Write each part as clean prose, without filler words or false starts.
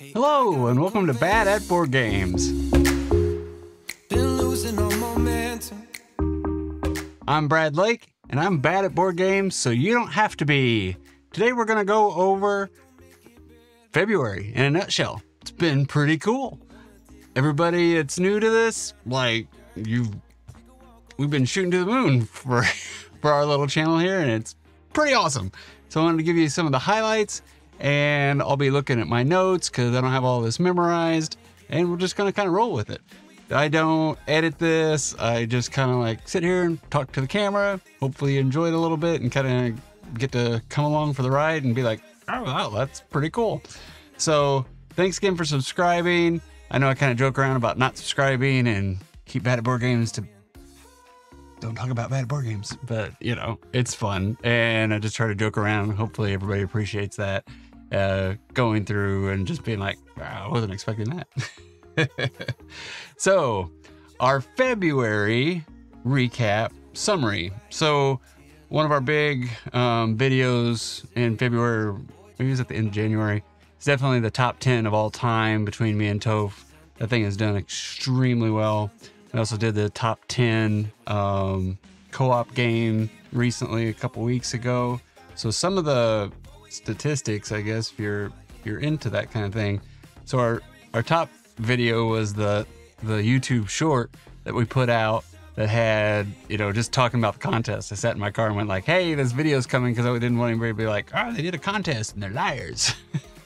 Hello, and welcome to Bad at Board Games. I'm Brad Lake, and I'm bad at board games, so you don't have to be. Today we're going to go over February in a nutshell. It's been pretty cool. Everybody that's new to this, we've been shooting to the moon for our little channel here, and it's pretty awesome. So I wanted to give you some of the highlights, and I'll be looking at my notes because I don't have all this memorized, and we're just gonna kind of roll with it. I don't edit this. I just kind of like sit here and talk to the camera. Hopefully you enjoy it a little bit and kind of get to come along for the ride and be like, oh wow, that's pretty cool. So thanks again for subscribing. I know I kind of joke around about not subscribing and keep Bad at Board Games to don't talk about bad board games, but you know, it's fun. And I just try to joke around. Hopefully everybody appreciates that, going through and just being like, wow, I wasn't expecting that. So our February recap summary. So one of our big videos in February, maybe it was at the end of January, it's definitely the top 10 of all time between me and Toph. That thing has done extremely well. I also did the top 10 co-op game recently, a couple weeks ago. So some of the statistics, I guess, if you're into that kind of thing. So our top video was the YouTube short that we put out that had, you know, just talking about the contest. I sat in my car and went like, hey, this video's coming, because I didn't want anybody to be like, oh, they did a contest and they're liars.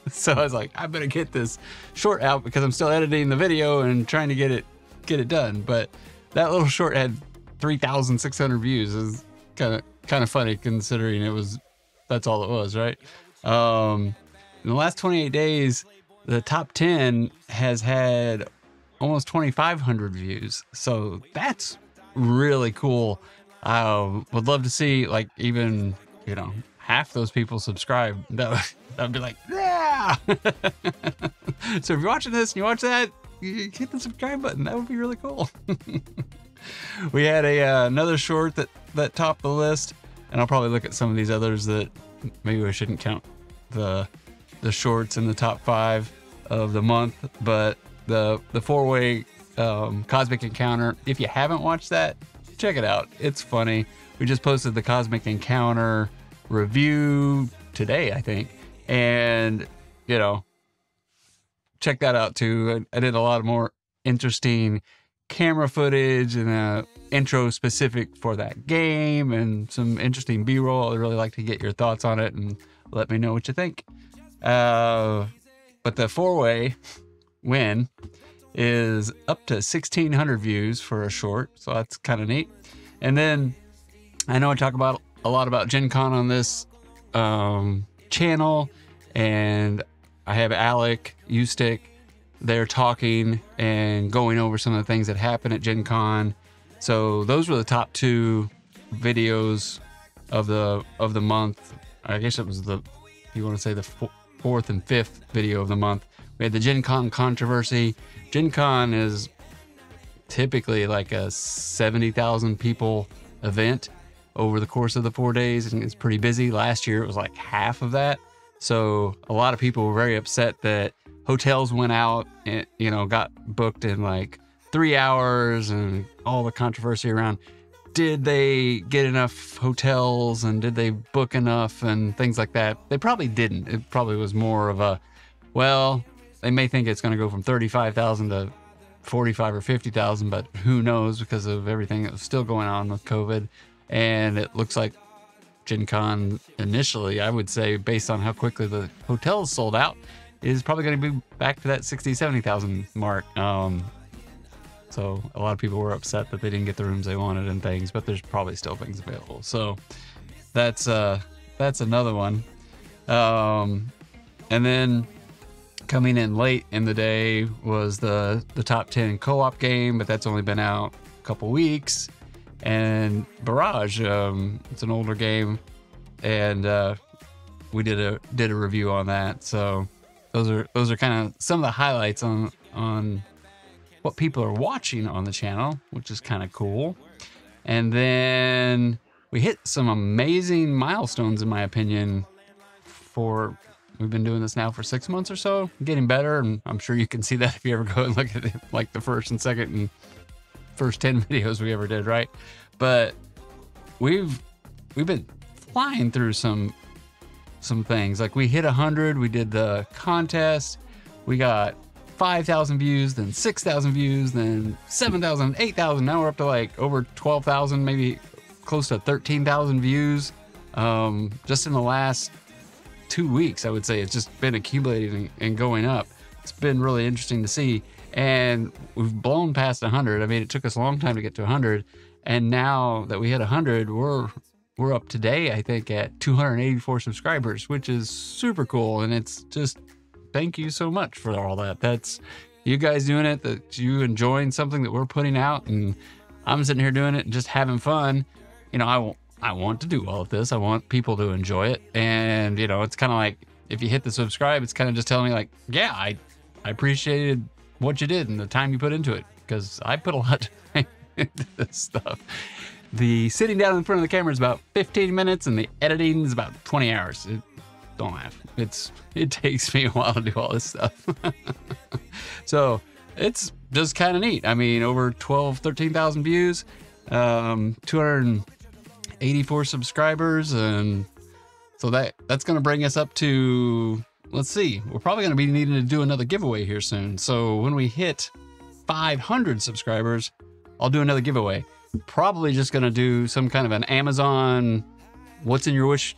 So I was like, I better get this short out because I'm still editing the video and trying to get it done. But that little short had 3,600 views. It was kind of funny considering that's all it was, right? In the last 28 days, the top 10 has had almost 2,500 views. So that's really cool. I would love to see, like, even, you know, half those people subscribe. That'd be like, yeah. So if you're watching this and you watch that, you hit the subscribe button. That would be really cool. We had another short that topped the list, and I'll probably look at some of these others that maybe I shouldn't count the shorts in the top 5 of the month. But the 4-way Cosmic Encounter, if you haven't watched that, check it out. It's funny. We just posted the Cosmic Encounter review today, I think, and you know, check that out too. I did a lot of more interesting camera footage and a intro specific for that game and some interesting B-roll. I'd really like to get your thoughts on it and let me know what you think. But the 4-way win is up to 1,600 views for a short, so that's kind of neat. And then I know I talk about a lot about Gen Con on this channel, and I have Alec, Ustick, they're talking and going over some of the things that happened at Gen Con. So those were the top 2 videos of the month. I guess it was you want to say the 4th and 5th video of the month. We had the Gen Con controversy. Gen Con is typically like a 70,000 people event over the course of the 4 days, and it's pretty busy. Last year it was like half of that. So a lot of people were very upset that hotels went out and, you know, got booked in like 3 hours, and all the controversy around, did they get enough hotels and did they book enough and things like that. They probably didn't. It probably was more of a, well, they may think it's going to go from 35,000 to 45 or 50,000, but who knows, because of everything that was still going on with COVID. And it looks like Gen Con initially, I would say, based on how quickly the hotels sold out, is probably going to be back to that 60, 70,000 mark. So a lot of people were upset that they didn't get the rooms they wanted and things, but there's probably still things available. So that's another one. And then coming in late in the day was the top 10 co-op game, but that's only been out a couple weeks. And Barrage, it's an older game, and we did a review on that. So those are kind of some of the highlights on what people are watching on the channel, which is kind of cool. And then we hit some amazing milestones, in my opinion, for We've been doing this now for 6 months or so, getting better, and I'm sure you can see that if you ever go and look at it, like the first and second and first 10 videos we ever did, right? But we've been flying through some things. Like we hit 100, we did the contest, we got 5,000 views, then 6,000 views, then 7,000, 8,000. Now we're up to like over 12,000, maybe close to 13,000 views. Just in the last 2 weeks, I would say. It's just been accumulating and going up. It's been really interesting to see. And we've blown past 100. I mean, it took us a long time to get to 100. And now that we hit 100, we're up today, I think, at 284 subscribers, which is super cool. And it's just, thank you so much for all that. That's you guys doing it, that you enjoying something that we're putting out, and I'm sitting here doing it and just having fun. You know, I want to do all of this. I want people to enjoy it. And, you know, it's kind of like, if you hit the subscribe, it's kind of just telling me like, yeah, I appreciated what you did and the time you put into it, because I put a lot of time into this stuff. The sitting down in front of the camera is about 15 minutes and the editing is about 20 hours. Don't laugh. It takes me a while to do all this stuff. So it's just kind of neat. I mean, over 13,000 views, 284 subscribers. And so that's going to bring us up to, let's see, we're probably going to be needing to do another giveaway here soon. So when we hit 500 subscribers, I'll do another giveaway. Probably just going to do some kind of an Amazon, what's in your wish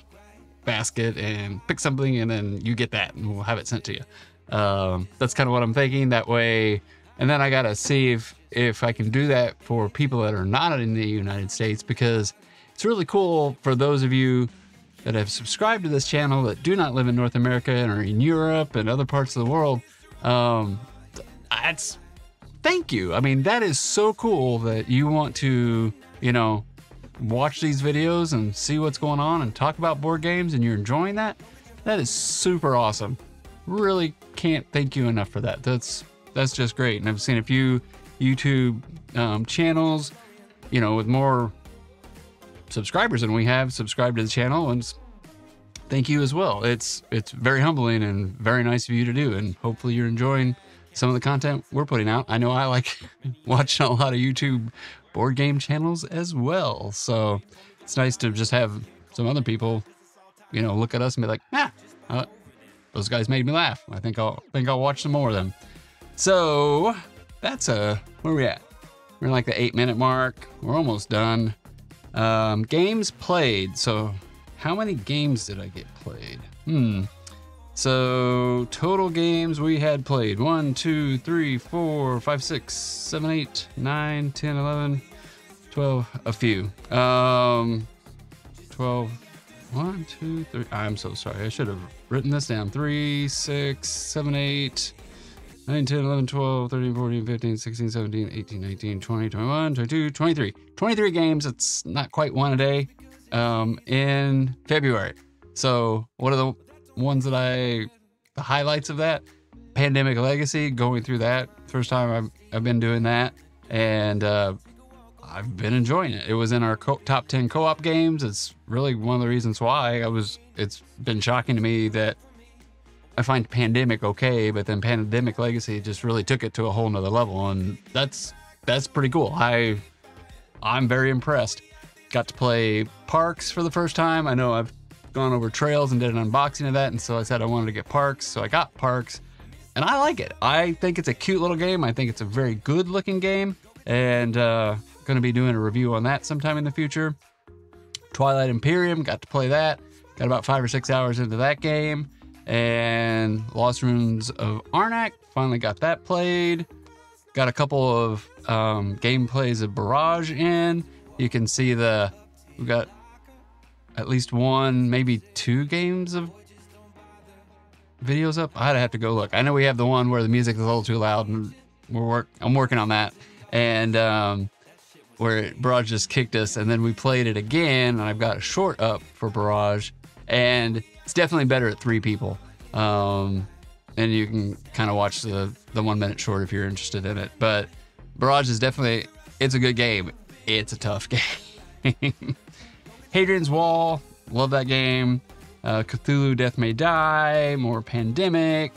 basket, and pick something, and then you get that and we'll have it sent to you. That's kind of what I'm thinking that way. And then I got to see if I can do that for people that are not in the United States, because it's really cool for those of you that have subscribed to this channel that do not live in North America and are in Europe and other parts of the world. Thank you. I mean, that is so cool that you want to, you know, watch these videos and see what's going on and talk about board games, and you're enjoying that. That is super awesome. Really can't thank you enough for that. That's just great. And I've seen a few YouTube channels, you know, with more subscribers than we have subscribed to the channel, and thank you as well. It's very humbling and very nice of you to do, and hopefully you're enjoying some of the content we're putting out. I know I like watching a lot of YouTube board game channels as well, so it's nice to just have some other people, you know, look at us and be like, those guys made me laugh. I think I'll watch some more of them. So that's where are we at? We're in like the 8-minute mark. We're almost done. Games played. So how many games did I get played? So total games we had played: 1, 2, 3, 4, 5, 6, 7, 8, 9, 10, 11, 12, a few. 12, 1, 2, 3. I'm so sorry. I should have written this down. 3, 6, 7, 8, 9, 10, 11, 12, 13, 14, 15, 16, 17, 18, 19, 20, 21, 22, 23. 23 games. It's not quite one a day in February. So what are the ones that the highlights of that? Pandemic Legacy, going through that. First time I've been doing that, and I've been enjoying it. It was in our top 10 co-op games. It's really one of the reasons why it's been shocking to me that I find Pandemic okay, but then Pandemic Legacy just really took it to a whole nother level, and that's pretty cool. I'm very impressed. Got to play Parks for the first time. I know I've gone over Trails and did an unboxing of that, and so I said I wanted to get Parks, so I got Parks, and I like it. I think it's a cute little game. I think it's a very good looking game, and going to be doing a review on that sometime in the future. Twilight Imperium, got to play that. Got about 5 or 6 hours into that game. And Lost Ruins of Arnak, finally got that played. Got a couple of gameplays of Barrage in. You can see we got at least 1, maybe 2 games of videos up. I'd have to go look. I know we have the one where the music is a little too loud, and I'm working on that. And where Barrage just kicked us, and then we played it again, and I've got a short up for Barrage, and it's definitely better at 3 people. And you can kind of watch the 1 minute short if you're interested in it. But Barrage is definitely, it's a good game. It's a tough game. Hadrian's Wall, love that game. Cthulhu Death May Die, more Pandemic,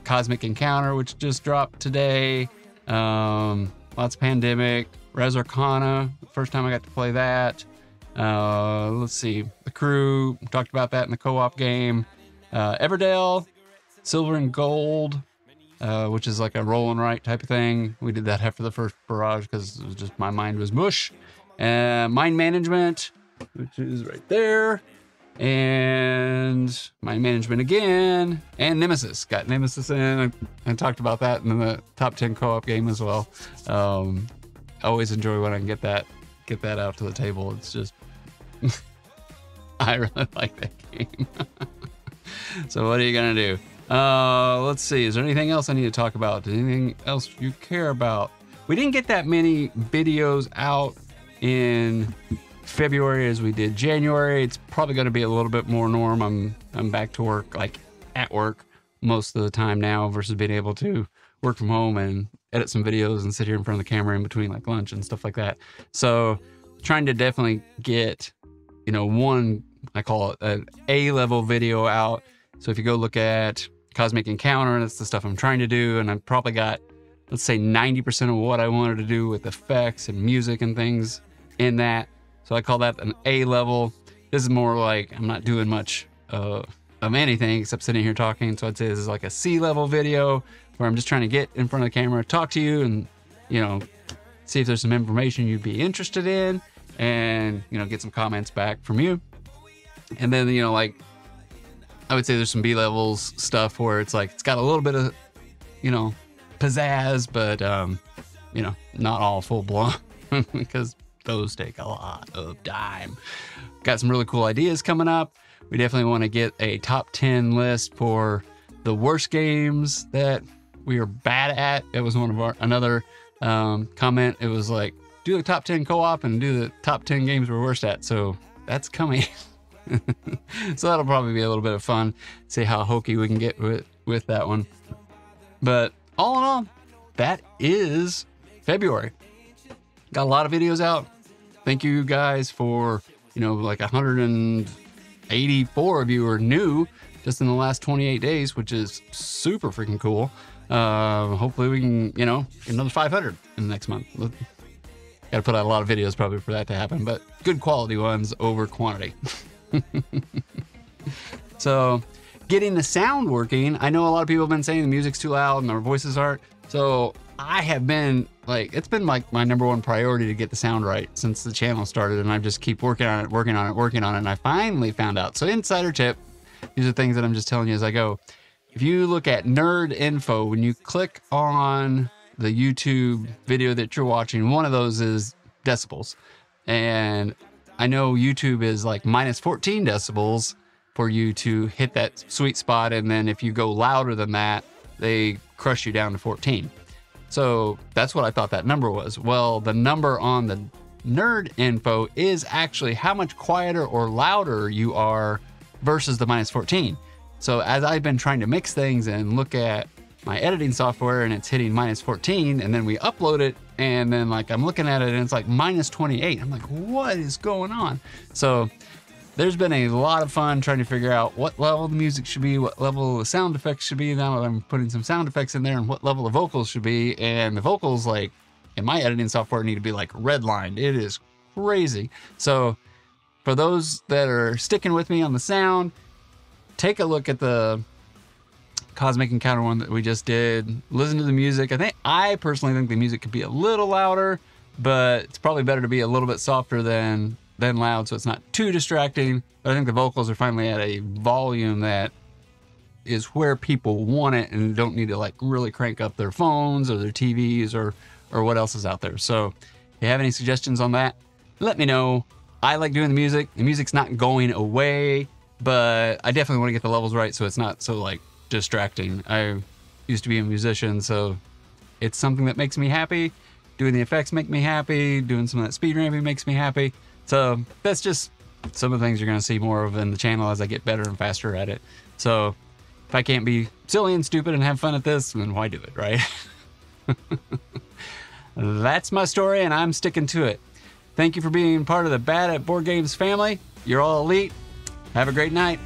Cosmic Encounter, which just dropped today. Lots of Pandemic, Res Arcana, first time I got to play that. Let's see, The Crew, talked about that in the co-op game. Everdale, Silver and Gold, which is like a roll and write type of thing. We did that after the first barrage because it was just my mind was mush. Mind Management, which is right there. And Mind Management again. And Nemesis. Got Nemesis in. I talked about that in the top 10 co-op game as well. Always enjoy when I can get that out to the table. It's just I really like that game. So what are you gonna do? Let's see. Is there anything else I need to talk about? Anything else you care about? We didn't get that many videos out in February as we did January. It's probably going to be a little bit more norm. I'm back to work, like at work most of the time now versus being able to work from home and edit some videos and sit here in front of the camera in between like lunch and stuff like that. So trying to definitely get, one, I call it an A-level video out. So if you go look at Cosmic Encounter, that's the stuff I'm trying to do. And I've probably got, let's say 90% of what I wanted to do with effects and music and things in that. So I call that an A level. This is more like I'm not doing much of anything except sitting here talking. So I'd say this is like a C level video where I'm just trying to get in front of the camera, talk to you, and see if there's some information you'd be interested in, and get some comments back from you. And then like I would say there's some B levels stuff where it's like it's got a little bit of pizzazz, but not all full blown because those take a lot of time. Got some really cool ideas coming up. We definitely want to get a top 10 list for the worst games that we are bad at. It was one of another comment. It was like, do the top 10 co-op and do the top 10 games we're worst at. So that's coming. So that'll probably be a little bit of fun. See how hokey we can get with that one. But all in all, that is February. Got a lot of videos out. Thank you guys for, like 184 of you are new just in the last 28 days, which is super freaking cool. Hopefully we can, get another 500 in the next month. Got to put out a lot of videos probably for that to happen, but good quality ones over quantity. So getting the sound working. I know a lot of people have been saying the music's too loud and our voices aren't. So I have been it's been like my number one priority to get the sound right since the channel started, and I just keep working on it, and I finally found out. So insider tip, these are things that I'm just telling you as I go. If you look at nerd info, when you click on the YouTube video that you're watching, one of those is decibels. And I know YouTube is like minus 14 decibels for you to hit that sweet spot. And then if you go louder than that, they crush you down to 14. So that's what I thought that number was. Well, the number on the nerd info is actually how much quieter or louder you are versus the minus 14. So as I've been trying to mix things and look at my editing software and it's hitting minus 14, and then we upload it and then like I'm looking at it and it's like minus 28. I'm like, what is going on? So there's been a lot of fun trying to figure out what level the music should be, what level the sound effects should be. Now that I'm putting some sound effects in there, and what level the vocals should be. And the vocals, like in my editing software, need to be like redlined. It is crazy. So for those that are sticking with me on the sound, take a look at the Cosmic Encounter one that we just did. Listen to the music. I personally think the music could be a little louder, but it's probably better to be a little bit softer than loud, so it's not too distracting. But I think the vocals are finally at a volume that is where people want it and don't need to like really crank up their phones or their TVs or what else is out there. So if you have any suggestions on that, let me know. I like doing the music. The music's not going away, but I definitely want to get the levels right so it's not so like distracting. I used to be a musician, so it's something that makes me happy. Doing the effects make me happy. Doing some of that speed ramping makes me happy. So that's just some of the things you're going to see more of in the channel as I get better and faster at it. So if I can't be silly and stupid and have fun at this, then why do it, right? That's my story, and I'm sticking to it. Thank you for being part of the Bad at Board Games family. You're all elite. Have a great night.